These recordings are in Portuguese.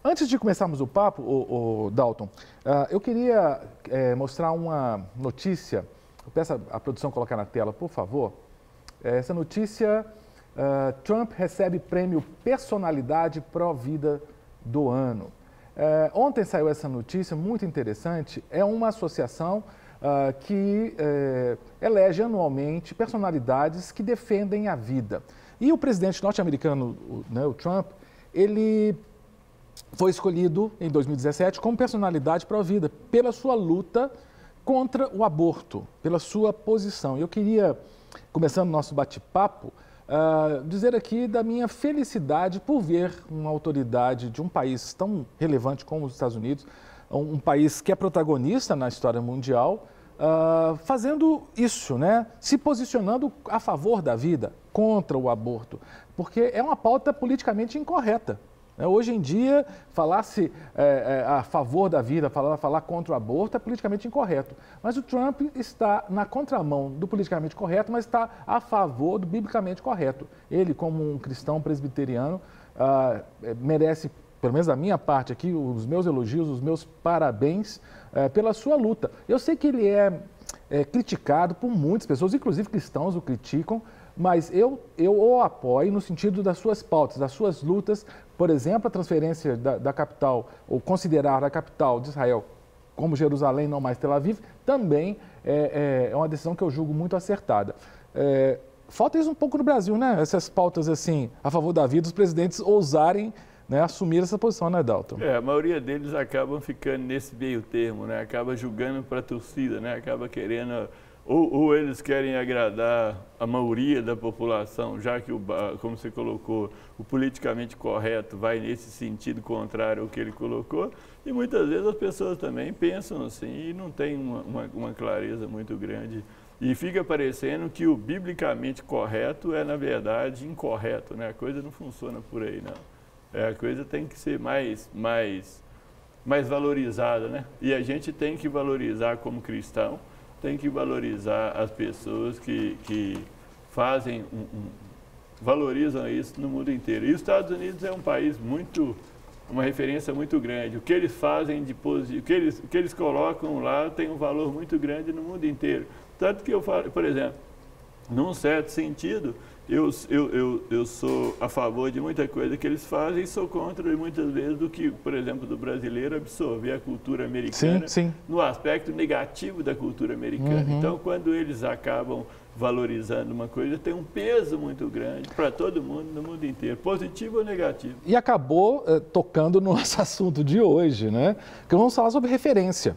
Antes de começarmos o papo, o Dalton, eu queria mostrar uma notícia. Eu peço a produção colocar na tela, por favor. Essa notícia, Trump recebe prêmio Personalidade Pró-Vida do Ano. Ontem saiu essa notícia muito interessante. É uma associação que elege anualmente personalidades que defendem a vida. E o presidente norte-americano, o Trump, ele foi escolhido em 2017 como personalidade pró-vida pela sua luta contra o aborto, pela sua posição. Eu queria, começando o nosso bate-papo, dizer aqui da minha felicidade por ver uma autoridade de um país tão relevante como os Estados Unidos, um país que é protagonista na história mundial, fazendo isso, né? Se posicionando a favor da vida, contra o aborto, porque é uma pauta politicamente incorreta. Hoje em dia, falar-se a favor da vida, falar contra o aborto é politicamente incorreto. Mas o Trump está na contramão do politicamente correto, mas está a favor do biblicamente correto. Ele, como um cristão presbiteriano, merece, pelo menos da minha parte aqui, os meus elogios, os meus parabéns pela sua luta. Eu sei que ele é criticado por muitas pessoas, inclusive cristãos o criticam, mas eu o apoio no sentido das suas pautas, das suas lutas. Por exemplo, a transferência da capital, ou considerar a capital de Israel como Jerusalém, não mais Tel Aviv, também é uma decisão que eu julgo muito acertada. Falta isso um pouco no Brasil, né? Essas pautas assim, a favor da vida, os presidentes ousarem, né, assumir essa posição, né, Dalton? A maioria deles acabam ficando nesse meio termo, né? Acaba julgando para a torcida, né? Acaba querendo... Ou eles querem agradar a maioria da população, já que, como você colocou, o politicamente correto vai nesse sentido contrário ao que ele colocou, e muitas vezes as pessoas também pensam assim e não tem uma clareza muito grande. E fica parecendo que o biblicamente correto é, na verdade, incorreto, né? A coisa não funciona por aí, não. A coisa tem que ser mais valorizada, né? E a gente tem que valorizar como cristão, tem que valorizar as pessoas que fazem, valorizam isso no mundo inteiro. E os Estados Unidos é um país uma referência muito grande. O que eles fazem, o que eles colocam lá tem um valor muito grande no mundo inteiro. Tanto que eu falo, por exemplo, num certo sentido, eu sou a favor de muita coisa que eles fazem e sou contra muitas vezes do que, por exemplo, do brasileiro absorver a cultura americana no aspecto negativo da cultura americana. Então, quando eles acabam valorizando uma coisa, tem um peso muito grande para todo mundo, no mundo inteiro, positivo ou negativo. E acabou tocando no nosso assunto de hoje, né? Que vamos falar sobre referência.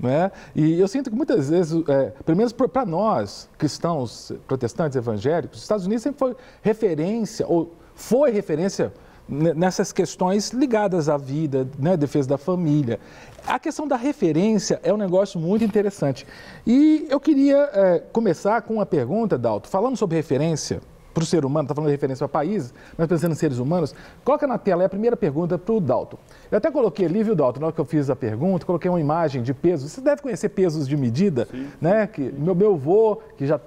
Né? E eu sinto que muitas vezes, pelo menos para nós, cristãos, protestantes, evangélicos, os Estados Unidos sempre foi referência, ou foi referência nessas questões ligadas à vida, né? Defesa da família. A questão da referência é um negócio muito interessante. E eu queria começar com uma pergunta, Dalton, falando sobre referência para o ser humano, está falando de referência para países, mas pensando em seres humanos, coloca na tela, é a primeira pergunta para o Dalton. Eu até coloquei ali, viu, Dalton, na hora que eu fiz a pergunta, coloquei uma imagem de peso. Você deve conhecer pesos de medida, né? Que meu avô, que já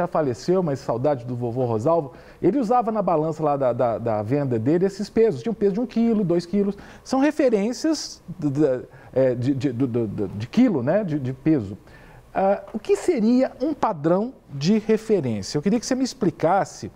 faleceu, mas saudade do vovô Rosalvo, ele usava na balança lá da venda dele esses pesos. Tinha um peso de 1 quilo, 2 quilos. São referências de quilo, né? De peso. O que seria um padrão de referência? Eu queria que você me explicasse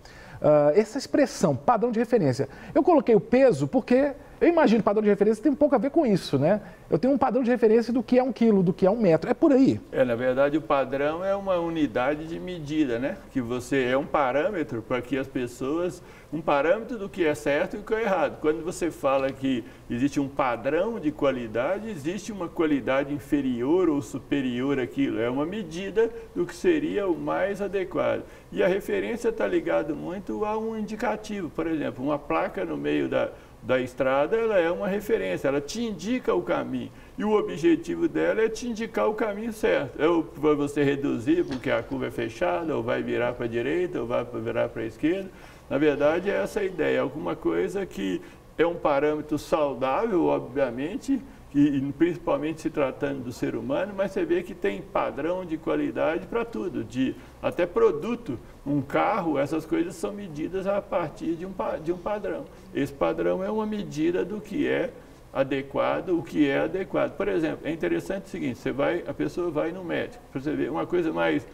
essa expressão, padrão de referência. Eu coloquei o peso porque eu imagino que padrão de referência tem um pouco a ver com isso, né? Eu tenho um padrão de referência do que é 1 quilo, do que é 1 metro. É por aí. Na verdade, o padrão é uma unidade de medida, né? Que você é um parâmetro para que as pessoas... Um parâmetro do que é certo e o que é errado. Quando você fala que existe um padrão de qualidade, existe uma qualidade inferior ou superior àquilo. É uma medida do que seria o mais adequado. E a referência está ligada muito a um indicativo. Por exemplo, uma placa no meio da estrada, ela é uma referência, ela te indica o caminho. E o objetivo dela é te indicar o caminho certo. Vai você reduzir porque a curva é fechada, ou vai virar para a direita, ou vai virar para a esquerda. Na verdade, é essa a ideia, alguma coisa que é um parâmetro saudável, obviamente, e principalmente se tratando do ser humano, mas você vê que tem padrão de qualidade para tudo, até produto, um carro, essas coisas são medidas a partir de um padrão. Esse padrão é uma medida do que é adequado, o que é adequado. Por exemplo, é interessante o seguinte, a pessoa vai no médico, para você ver uma coisa mais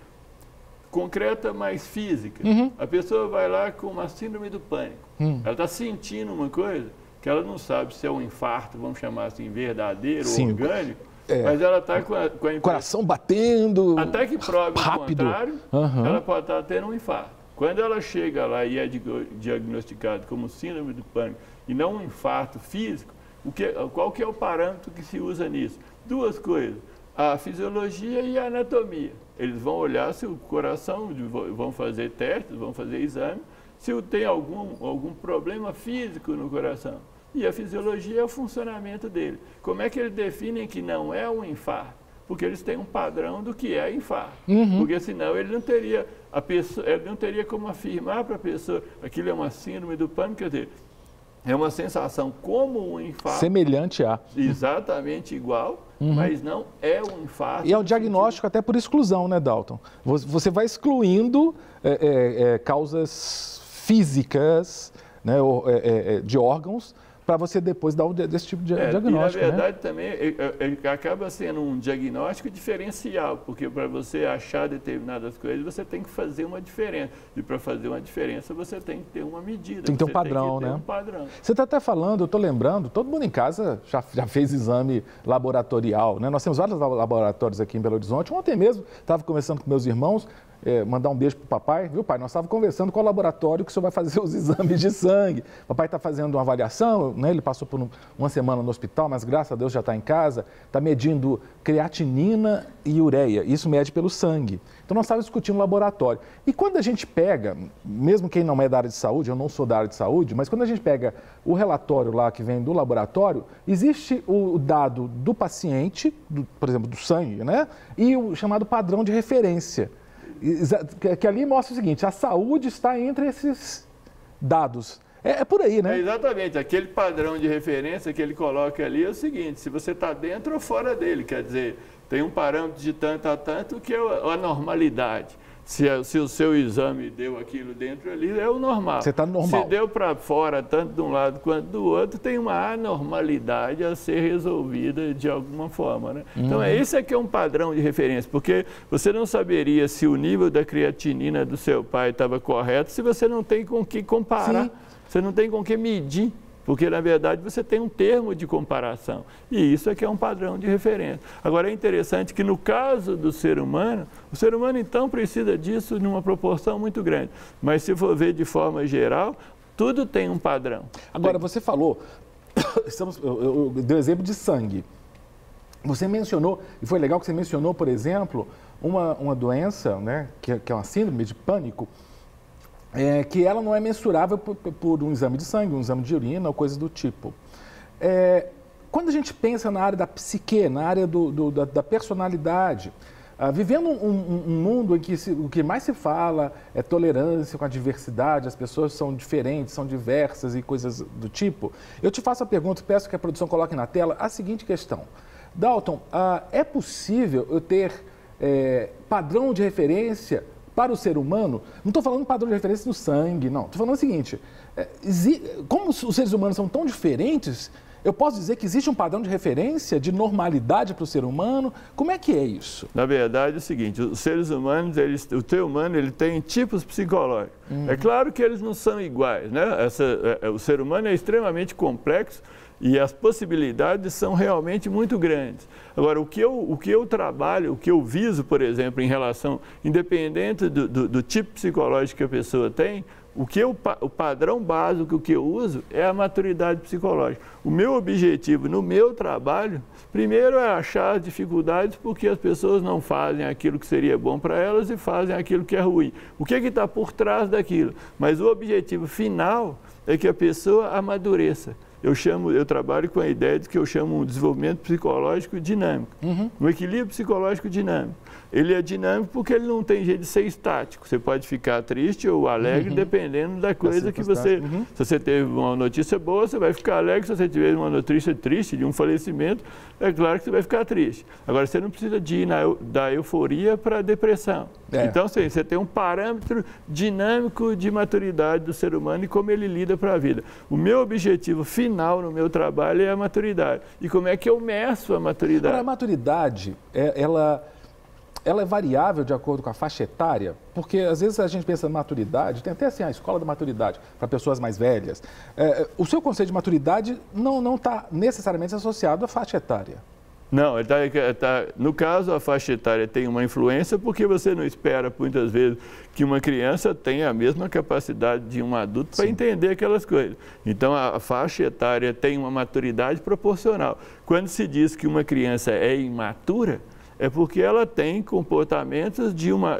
concreta, mais física. A pessoa vai lá com uma síndrome do pânico. Ela está sentindo uma coisa que ela não sabe se é um infarto, vamos chamar assim, verdadeiro ou orgânico, mas ela está com a coração batendo, até que prove rápido. O contrário, ela pode estar tendo um infarto. Quando ela chega lá e é diagnosticado como síndrome do pânico e não um infarto físico, qual que é o parâmetro que se usa nisso? Duas coisas, a fisiologia e a anatomia. Eles vão olhar se o coração, vão fazer testes, vão fazer exame, se tem algum problema físico no coração. E a fisiologia é o funcionamento dele. Como é que eles definem que não é um infarto? Porque eles têm um padrão do que é infarto. Porque senão ele não teria como afirmar para a pessoa aquilo é uma síndrome do pânico, quer dizer, é uma sensação como um infarto. Semelhante a. Exatamente igual, mas não é um infarto. E é um diagnóstico até por exclusão, né, Dalton? Você vai excluindo causas físicas, né, de órgãos, para você depois dar desse tipo de diagnóstico. E, na verdade, também ele acaba sendo um diagnóstico diferencial, porque para você achar determinadas coisas, você tem que fazer uma diferença. E para fazer uma diferença, você tem que ter uma medida. Tem que ter um padrão, né? Você está até falando, eu estou lembrando, todo mundo em casa já fez exame laboratorial, né? Nós temos vários laboratórios aqui em Belo Horizonte. Ontem mesmo, estava conversando com meus irmãos, mandar um beijo para o papai, viu, pai? Nós estávamos conversando qual laboratório que o senhor vai fazer os exames de sangue. Papai está fazendo uma avaliação, né? Ele passou por uma semana no hospital, mas graças a Deus já está em casa, está medindo creatinina e ureia, isso mede pelo sangue. Então nós estávamos discutindo no laboratório. E quando a gente pega, mesmo quem não é da área de saúde, eu não sou da área de saúde, mas quando a gente pega o relatório lá que vem do laboratório, existe o dado do paciente, por exemplo, do sangue, né? E o chamado padrão de referência. Que ali mostra o seguinte, a saúde está entre esses dados. É por aí, né? Exatamente. Aquele padrão de referência que ele coloca ali é o seguinte, se você está dentro ou fora dele, quer dizer, tem um parâmetro de tanto a tanto que é a normalidade. Se o seu exame deu aquilo dentro ali, é o normal. Você está normal. Se deu para fora, tanto de um lado quanto do outro, tem uma anormalidade a ser resolvida de alguma forma, né? Então, esse aqui é um padrão de referência, porque você não saberia se o nível da creatinina do seu pai estava correto se você não tem com que comparar, você não tem com que medir. Porque, na verdade, você tem um termo de comparação. E isso é que é um padrão de referência. Agora, é interessante que, no caso do ser humano, o ser humano, então, precisa disso numa proporção muito grande. Mas, se for ver de forma geral, tudo tem um padrão. Agora, você falou, eu dei o exemplo de sangue. Você mencionou, e foi legal que você mencionou, por exemplo, uma doença, né, que é uma síndrome de pânico, que ela não é mensurável por um exame de sangue, um exame de urina ou coisas do tipo. Quando a gente pensa na área da psique, na área da personalidade, vivendo um mundo em que o que mais se fala é tolerância com a diversidade, as pessoas são diferentes, são diversas e coisas do tipo, eu te faço a pergunta, peço que a produção coloque na tela, a seguinte questão. Dalton, é possível eu ter padrão de referência para o ser humano? Não estou falando padrão de referência no sangue, não. Estou falando o seguinte, como os seres humanos são tão diferentes, eu posso dizer que existe um padrão de referência, de normalidade para o ser humano? Como é que é isso? Na verdade é o seguinte, os seres humanos, o ser humano ele tem tipos psicológicos. É claro que eles não são iguais, né? O ser humano é extremamente complexo e as possibilidades são realmente muito grandes. Agora, o que eu trabalho, o que eu viso, por exemplo, em relação, independente do tipo psicológico que a pessoa tem, o padrão básico que eu uso é a maturidade psicológica. O meu objetivo no meu trabalho, primeiro é achar as dificuldades porque as pessoas não fazem aquilo que seria bom para elas e fazem aquilo que é ruim. O que está por trás daquilo? Mas o objetivo final é que a pessoa amadureça. Eu trabalho com a ideia de que eu chamo um desenvolvimento psicológico dinâmico, um equilíbrio psicológico dinâmico. Ele é dinâmico porque ele não tem jeito de ser estático. Você pode ficar triste ou alegre dependendo da coisa que você... Se você teve uma notícia boa, você vai ficar alegre. Se você tiver uma notícia triste de um falecimento, é claro que você vai ficar triste. Agora, você não precisa de ir da euforia para a depressão. Então, você tem um parâmetro dinâmico de maturidade do ser humano e como ele lida para a vida. O meu objetivo final final no meu trabalho é a maturidade. E como é que eu meço a maturidade? Agora, a maturidade, ela é variável de acordo com a faixa etária? Porque às vezes a gente pensa em maturidade, tem até assim a escola da maturidade para pessoas mais velhas. O seu conceito de maturidade não está necessariamente associado à faixa etária. Não, no caso, a faixa etária tem uma influência porque você não espera, muitas vezes, que uma criança tenha a mesma capacidade de um adulto para entender aquelas coisas. Então, a faixa etária tem uma maturidade proporcional. Quando se diz que uma criança é imatura, é porque ela tem comportamentos de uma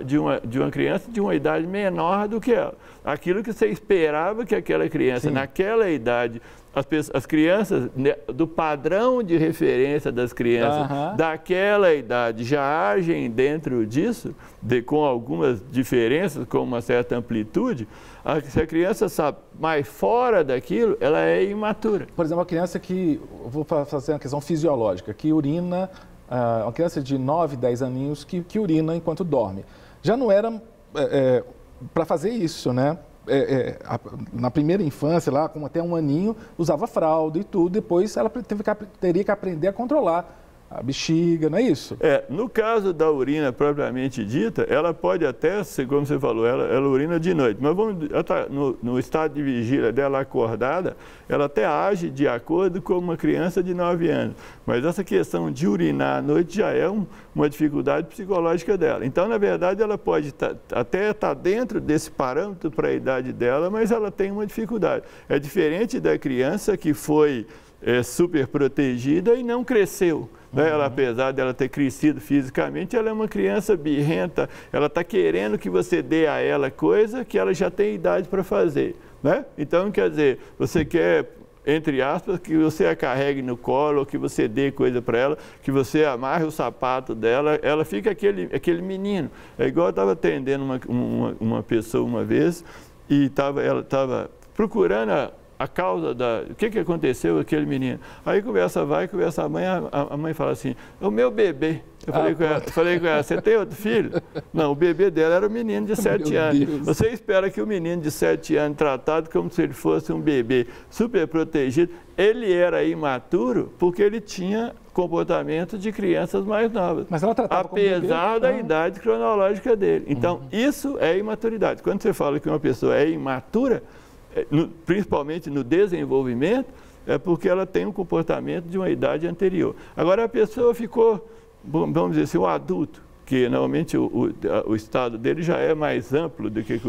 criança de uma idade menor do que ela. Aquilo que você esperava que aquela criança, naquela idade, as crianças, do padrão de referência das crianças daquela idade, já agem dentro disso, com algumas diferenças, com uma certa amplitude. Se a criança sabe mais fora daquilo, ela é imatura. Por exemplo, uma criança que, vou fazer uma questão fisiológica, que urina, uma criança de 9, 10 aninhos que urina enquanto dorme. Já não era para fazer isso, né? Na primeira infância, lá, com até 1 aninho, usava fralda e tudo, depois ela teria que aprender a controlar a bexiga, não é isso? No caso da urina propriamente dita, ela pode até, como você falou, ela urina de noite, mas ela tá no estado de vigília dela acordada, ela até age de acordo com uma criança de 9 anos. Mas essa questão de urinar à noite já é uma dificuldade psicológica dela. Então, na verdade, ela pode até estar dentro desse parâmetro para a idade dela, mas ela tem uma dificuldade. É diferente da criança que foi super protegida e não cresceu. Ela, apesar dela ter crescido fisicamente, ela é uma criança birrenta, ela está querendo que você dê a ela coisa que ela já tem idade para fazer. Né? Então, quer dizer, você quer, entre aspas, que você a carregue no colo, que você dê coisa para ela, que você amarre o sapato dela, ela fica aquele menino. É igual eu estava atendendo uma pessoa uma vez e ela estava procurando a causa o que aconteceu com aquele menino. Aí conversa vai, conversa a mãe fala assim, o meu bebê. Eu falei com ela, você tem outro filho? Não, o bebê dela era um menino de 7 anos. Você espera que o menino de 7 anos, tratado como se ele fosse um bebê super protegido, ele era imaturo porque ele tinha comportamento de crianças mais novas. Mas ela tratava apesar da idade cronológica dele. Então, isso é imaturidade. Quando você fala que uma pessoa é imatura, principalmente no desenvolvimento, é porque ela tem um comportamento de uma idade anterior. Agora, a pessoa ficou, vamos dizer assim, o adulto, que normalmente o estado dele já é mais amplo do que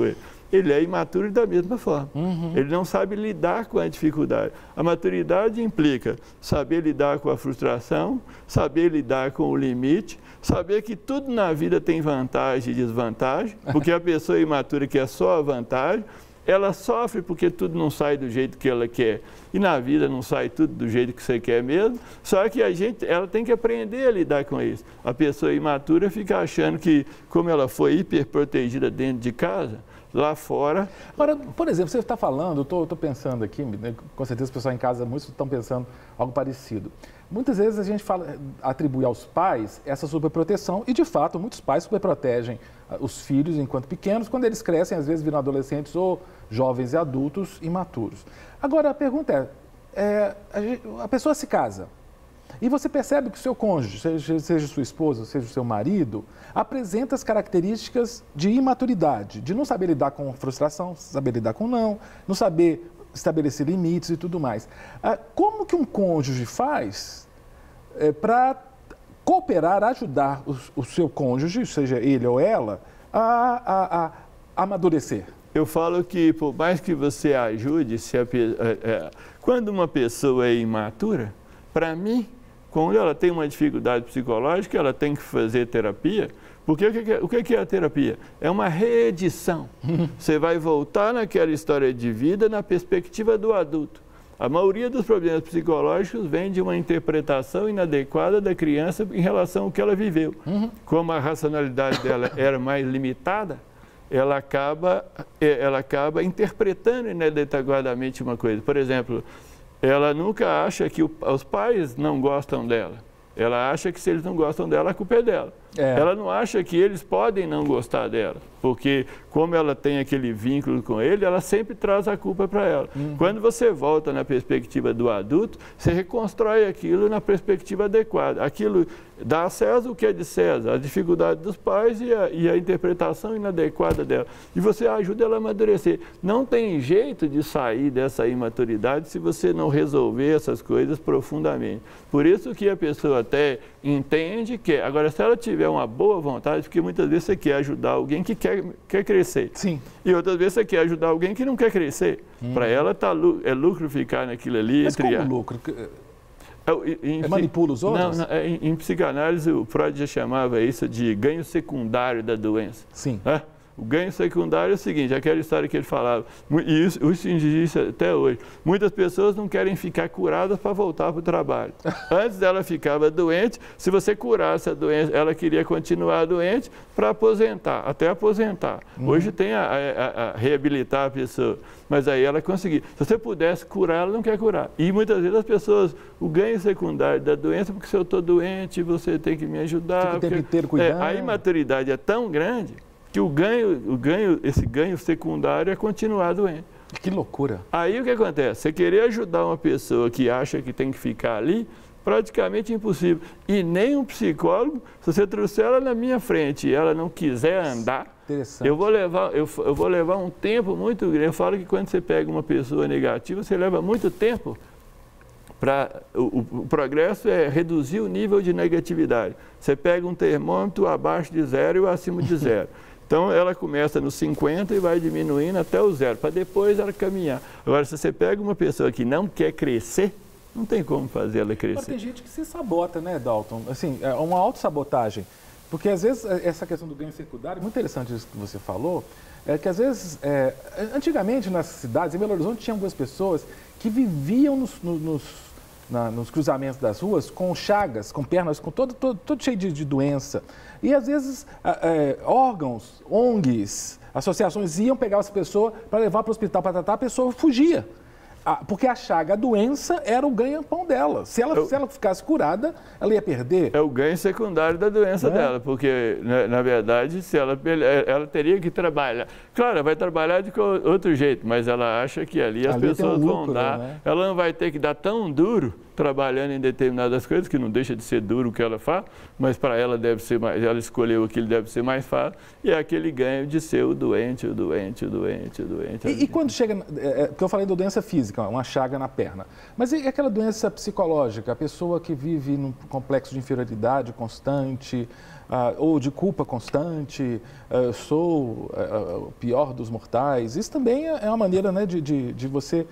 ele é imaturo da mesma forma. Ele não sabe lidar com a dificuldade. A maturidade implica saber lidar com a frustração, saber lidar com o limite, saber que tudo na vida tem vantagem e desvantagem, porque a pessoa imatura quer só a vantagem, ela sofre porque tudo não sai do jeito que ela quer. E na vida não sai tudo do jeito que você quer mesmo. Só que ela tem que aprender a lidar com isso. A pessoa imatura fica achando que, como ela foi hiperprotegida dentro de casa, lá fora... Agora, por exemplo, você está falando, eu estou pensando aqui, né, com certeza os pessoal em casa, muitos estão pensando algo parecido. Muitas vezes a gente atribui aos pais essa superproteção e, de fato, muitos pais superprotegem os filhos enquanto pequenos, quando eles crescem, às vezes viram adolescentes ou jovens e adultos imaturos. Agora, a pergunta a pessoa se casa e você percebe que o seu cônjuge, seja sua esposa, seja o seu marido, apresenta as características de imaturidade, de não saber lidar com frustração, saber lidar com não saber estabelecer limites e tudo mais. Como que um cônjuge faz para cooperar, ajudar o seu cônjuge, seja ele ou ela, a amadurecer? Eu falo que, por mais que você ajude, quando uma pessoa é imatura, para mim, quando ela tem uma dificuldade psicológica, ela tem que fazer terapia. Porque o que é a terapia? É uma reedição. Você vai voltar naquela história de vida na perspectiva do adulto. A maioria dos problemas psicológicos vem de uma interpretação inadequada da criança em relação ao que ela viveu. Como a racionalidade dela era mais limitada, ela acaba interpretando inadequadamente uma coisa. Por exemplo, ela nunca acha que os pais não gostam dela. Ela acha que se eles não gostam dela, a culpa é dela. Ela não acha que eles podem não gostar dela, porque como ela tem aquele vínculo com ele, ela sempre traz a culpa para ela. Quando você volta na perspectiva do adulto, você reconstrói aquilo na perspectiva adequada. Aquilo dá a César o que é de César, a dificuldade dos pais e a interpretação inadequada dela. E você ajuda ela a amadurecer. Não tem jeito de sair dessa imaturidade se você não resolver essas coisas profundamente. Por isso que a pessoa até entende que... Agora, se ela tiver uma boa vontade, porque muitas vezes você quer ajudar alguém que quer crescer. Sim. E outras vezes você quer ajudar alguém que não quer crescer. Para ela é lucro ficar naquilo ali. Mas como lucro? Manipula os outros? Não, em psicanálise o Freud já chamava isso de ganho secundário da doença. Sim. O ganho secundário é o seguinte, aquela história que ele falava, e isso existe até hoje. Muitas pessoas não querem ficar curadas para voltar para o trabalho. Antes ela ficava doente, se você curasse a doença, ela queria continuar doente para aposentar, até aposentar. Hoje tem a reabilitar a pessoa, mas aí ela conseguiu. Se você pudesse curar, ela não quer curar. E muitas vezes as pessoas, o ganho secundário da doença, porque se eu estou doente, você tem que me ajudar. Fica o tempo inteiro cuidando. A imaturidade é tão grande que esse ganho secundário é continuar doente. Que loucura. Aí o que acontece? Você querer ajudar uma pessoa que acha que tem que ficar ali, praticamente impossível. E nem um psicólogo, se você trouxer ela na minha frente e ela não quiser andar, eu vou levar um tempo muito grande. Eu falo que quando você pega uma pessoa negativa, você leva muito tempo. O progresso é reduzir o nível de negatividade. Você pega um termômetro abaixo de 0 e acima de 0. Então, ela começa nos 50 e vai diminuindo até o 0, para depois ela caminhar. Agora, se você pega uma pessoa que não quer crescer, não tem como fazer ela crescer. Mas tem gente que se sabota, né, Dalton? Assim, é uma autossabotagem. Porque, às vezes, essa questão do ganho secundário, muito interessante isso que você falou, é que, às vezes, antigamente, nas cidades, em Belo Horizonte, tinha algumas pessoas que viviam nos cruzamentos das ruas com chagas, com pernas, com todo cheio de doença. E, às vezes, órgãos, ONGs, associações iam pegar essa pessoa para levar para o hospital para tratar, a pessoa fugia. Porque a chaga, a doença, era o ganha-pão dela. Se ela ficasse curada, ela ia perder. É o ganho secundário da doença dela, porque, na verdade, se ela teria que trabalhar. Claro, vai trabalhar de outro jeito, mas ela acha que ali as pessoas vão dar. Né? Ela não vai ter que dar tão duro trabalhando em determinadas coisas, que não deixa de ser duro o que ela faz, mas para ela deve ser mais, ela escolheu aquilo, deve ser mais fácil, e é aquele ganho de ser o doente. E quando chega, porque eu falei da doença física, uma chaga na perna, mas e aquela doença psicológica, a pessoa que vive num complexo de inferioridade constante, ou de culpa constante, sou o pior dos mortais, isso também é uma maneira, né, de você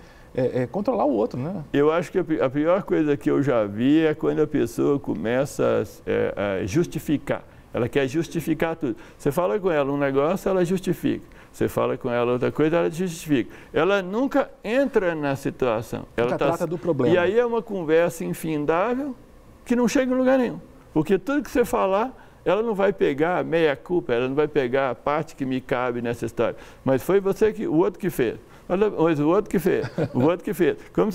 controlar o outro, né? Eu acho que a pior coisa que eu já vi é quando a pessoa começa a justificar. Ela quer justificar tudo. Você fala com ela um negócio, ela justifica. Você fala com ela outra coisa, ela justifica. Ela nunca entra na situação. Nunca trata do problema. E aí é uma conversa infindável que não chega em lugar nenhum. Porque tudo que você falar, ela não vai pegar a meia-culpa, ela não vai pegar a parte que me cabe nessa história. Mas foi o outro que fez. Mas o outro que fez. Como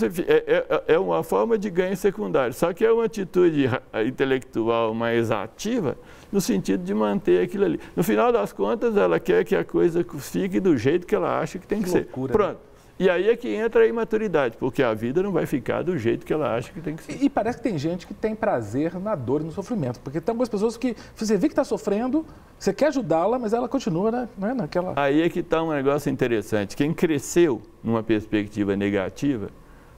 é uma forma de ganho secundário. Só que é uma atitude intelectual mais ativa, no sentido de manter aquilo ali. No final das contas, ela quer que a coisa fique do jeito que ela acha que tem que ser. Loucura, pronto. Né? E aí é que entra a imaturidade, porque a vida não vai ficar do jeito que ela acha que tem que ser. E parece que tem gente que tem prazer na dor e no sofrimento, porque tem algumas pessoas que você vê que está sofrendo, você quer ajudá-la, mas ela continua naquela... Aí é que está um negócio interessante. Quem cresceu numa perspectiva negativa,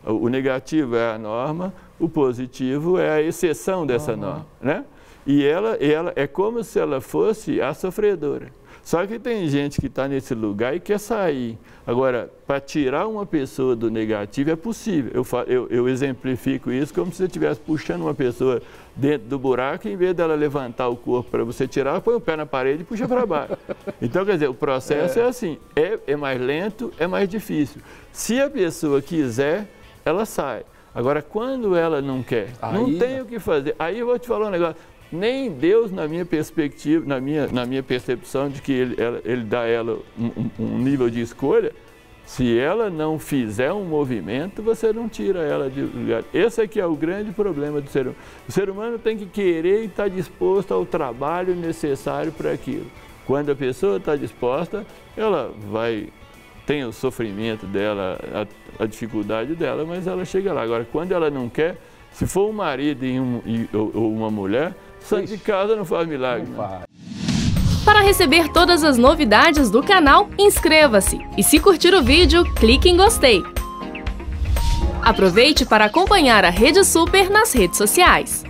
o negativo é a norma, o positivo é a exceção dessa norma, né? E ela é como se ela fosse a sofredora. Só que tem gente que está nesse lugar e quer sair. Agora, para tirar uma pessoa do negativo é possível. Eu exemplifico isso como se você estivesse puxando uma pessoa dentro do buraco, em vez dela levantar o corpo para você tirar, põe o pé na parede e puxa para baixo. Então, quer dizer, o processo é assim, é mais lento, é mais difícil. Se a pessoa quiser, ela sai. Agora, quando ela não quer, não tem o que fazer. Aí eu vou te falar um negócio. Nem Deus, na minha perspectiva, na minha percepção de que ele dá a ela um nível de escolha, Se ela não fizer um movimento, você não tira ela de lugar. Esse aqui é o grande problema do ser humano. O ser humano tem que querer e estar disposto ao trabalho necessário para aquilo. Quando a pessoa está disposta, ela tem o sofrimento dela, a dificuldade dela, mas ela chega lá. Agora, quando ela não quer, se for um marido ou uma mulher, santo de casa não faz milagre. Não. Para receber todas as novidades do canal, inscreva-se e, se curtir o vídeo, clique em gostei. Aproveite para acompanhar a Rede Super nas redes sociais.